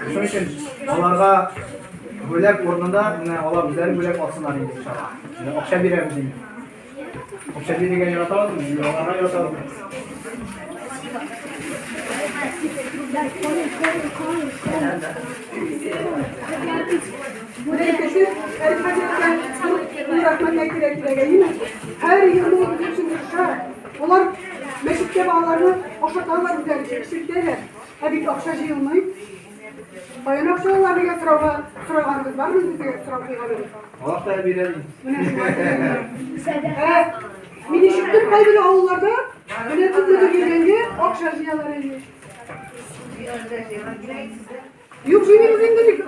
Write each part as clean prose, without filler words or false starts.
Şunun için onlarga bölek ornunda ola bizleri bölek alsınlar inşallah. Akşam birimiz indi. Akşam birigen yaratalım mı? Onlara yaratalım. Her yılda onlar meşitte bağlarını oşakarlar güzel eksiklerle. Tabii ki akşam yılmayıp bayan akşamlarına sıralarımız var mı bize sıralarımız? Allah da birelim. Minişiktir kaybılı avlularda yönetimleri gelince akşam yılları yok şeylerin dedik.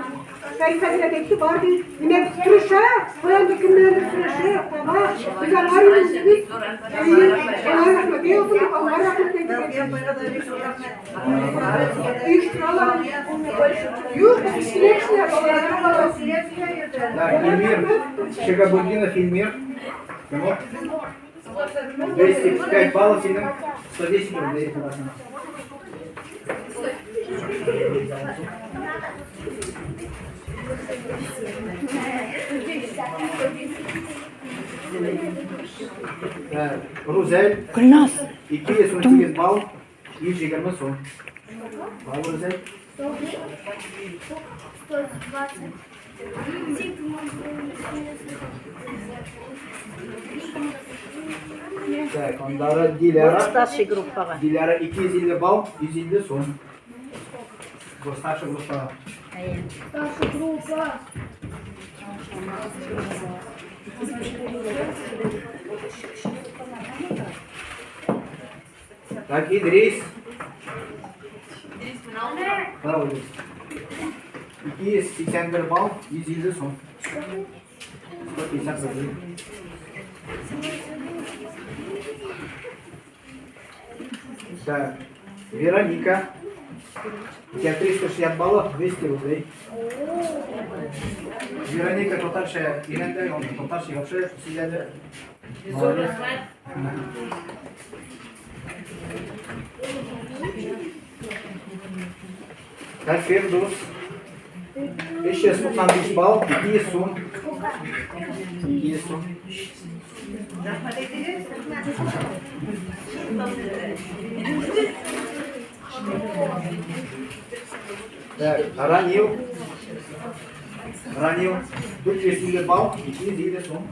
Kayıtlarıyla geçti vardı. Yine sürüşe, koyan dökümlerinde sürüşe, tamam. Güzel var mı dedik. Allah rahmet eylesin. Allah rahmet eylesin. İştiralar. Yok, işler. Фильмир, Шегабуддинов Фильмир. 205 баллов фильм, 110 рублей. Ruzel, 218 bal, 120 son. Bal Ruzel. Так, Andara Dilara 250 bal, 150 son. Старшая группа. Старшая группа. Так, Идрис. Bravo. 281 bal, 150 son. 150 rubli. Так, Вероника. У тебя 360 баллов, 200 рублей. Вероника Тотаршая, Иренде, он Тотарший вообще сидели. Молодец. Так, Фердус. 595 балл, 200 сум. 200 сум. Так, Ранил. 450 балл, 200 сум.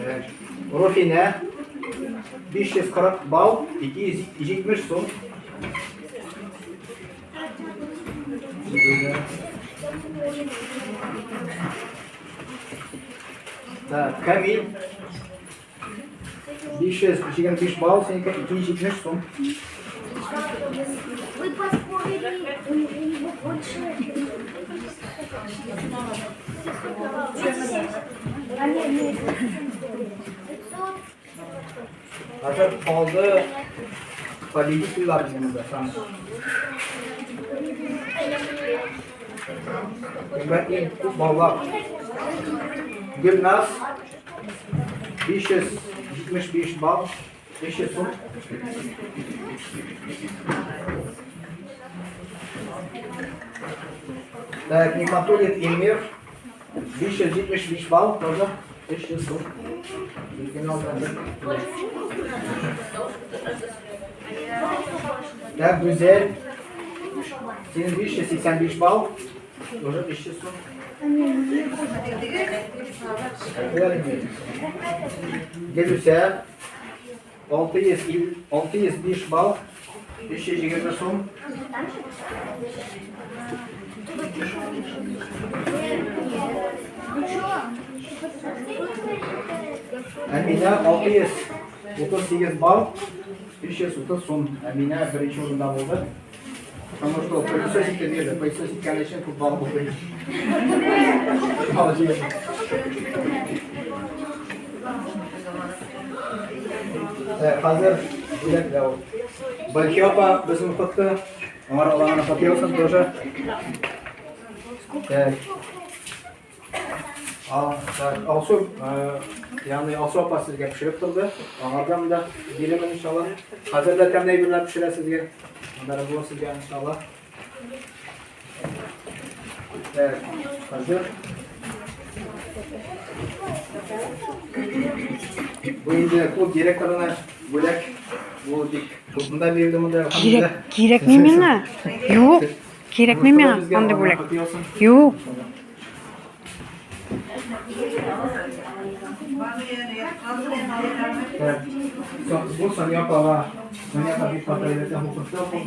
Так, Руфина. 540 балл, 270 сум. Так, Камиль. 525 балл, 270 сум. Вы поспорили, у него больше. А нет. Hazır kaldı. Победитель bizimle şu an. Kıymetli futbollar. Gülnaz 575 bal, 500 sum. Так, Нигматуллин Эльмир 575 bal, тоже 500 sum. Так, Güzel. Senin 585 bal, тоже 500 sum. Gelirse 605 bal, 520 sum. Amina 638 bal, 530 sum. Amina birinci orunda oldu. Потому что пылесосить верно, пылесосить, конечно, футбол будет. Молодец. Hazır Balkiopa bizim kutlu. Onlar olanı bakıyorsun тоже. Alsu, yani Alsu apa sizga pishirib turdi. Onlardan da beraman inshaalloh. Hozirda qanday gullar pishirasiz sizga? Bunlar bu sizga inshaalloh. Evet, hazır. Bu indi bu direktörüne bölek. Bu dik. Bunda bir de bunda. Kerak miymi? Yo'q. Kerak miymi? Qanday bo'lak? Yo'q. Evet. Bu Sonya Pava. Sonya Pava bir patlayla hukuksuz olsun.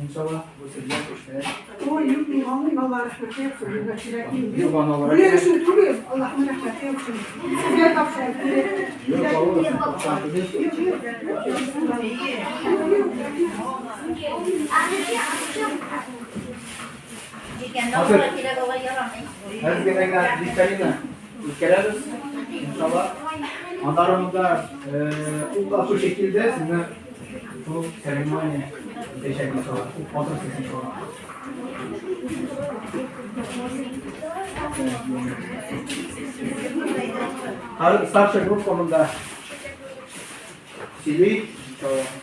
İnşallah bu sizden işte. O yükün alın Allah rahmet eylesin. Bir bana olarak. Buraya düşün tabii. Allah'ın rahmet eylesin. Size tavsiye Yok olur. Hazır. Her gelen dikkatle İlkeleriz. İnşallah. Anlarımızda bu şekilde size bu seremoni teşekkür ederim. Otur sizin şu an. Her starça grup konumda Silvi inşallah.